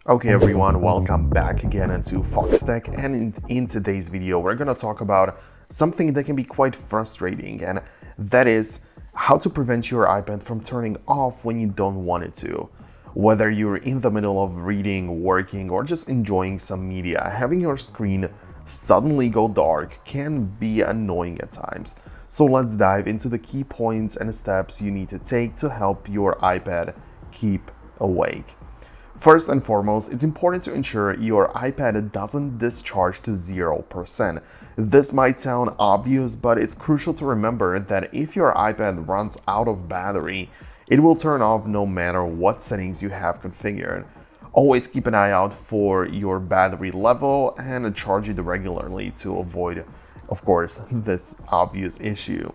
Okay everyone, welcome back again into Foxtecc, and in today's video we're going to talk about something that can be quite frustrating, and that is how to prevent your iPad from turning off when you don't want it to. Whether you're in the middle of reading, working, or just enjoying some media, having your screen suddenly go dark can be annoying at times. So let's dive into the key points and steps you need to take to help your iPad keep awake. First and foremost, it's important to ensure your iPad doesn't discharge to 0%. This might sound obvious, but it's crucial to remember that if your iPad runs out of battery, it will turn off no matter what settings you have configured. Always keep an eye out for your battery level and charge it regularly to avoid, of course, this obvious issue.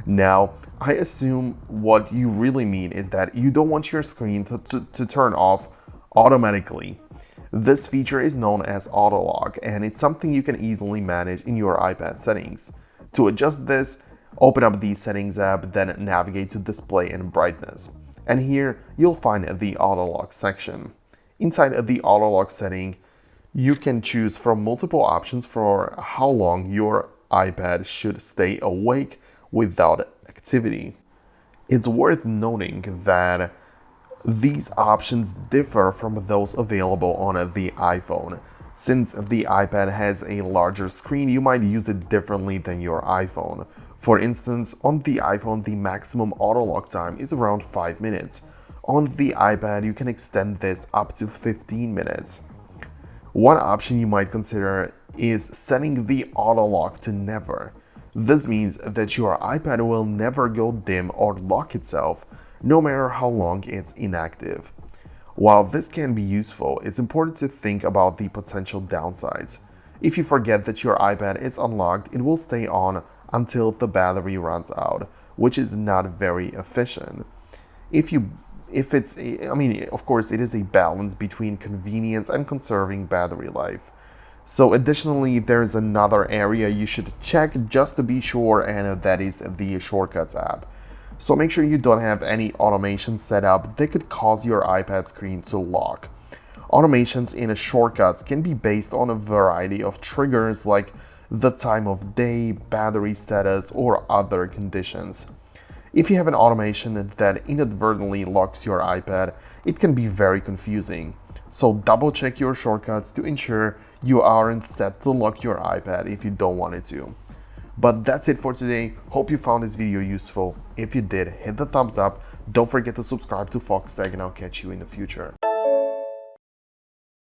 Now, I assume what you really mean is that you don't want your screen to turn off automatically. This feature is known as Autolock, and it's something you can easily manage in your iPad settings. To adjust this, open up the Settings app, then navigate to Display and Brightness. And here, you'll find the Autolock section. Inside the Autolock setting, you can choose from multiple options for how long your iPad should stay awake without activity. It's worth noting that these options differ from those available on the iPhone. Since the iPad has a larger screen, you might use it differently than your iPhone. For instance, on the iPhone, the maximum auto lock time is around 5 minutes. On the iPad, you can extend this up to 15 minutes. One option you might consider is setting the auto lock to never. This means that your iPad will never go dim or lock itself, no matter how long it's inactive. While this can be useful, it's important to think about the potential downsides. If you forget that your iPad is unlocked, it will stay on until the battery runs out, which is not very efficient. Of course, it is a balance between convenience and conserving battery life. So additionally, there's another area you should check just to be sure, and that is the Shortcuts app. So make sure you don't have any automation set up that could cause your iPad screen to lock. Automations in Shortcuts can be based on a variety of triggers like the time of day, battery status, or other conditions. If you have an automation that inadvertently locks your iPad, it can be very confusing. So double check your shortcuts to ensure you aren't set to lock your iPad if you don't want it to. But that's it for today. Hope you found this video useful. If you did, hit the thumbs up. Don't forget to subscribe to Foxtecc, and I'll catch you in the future.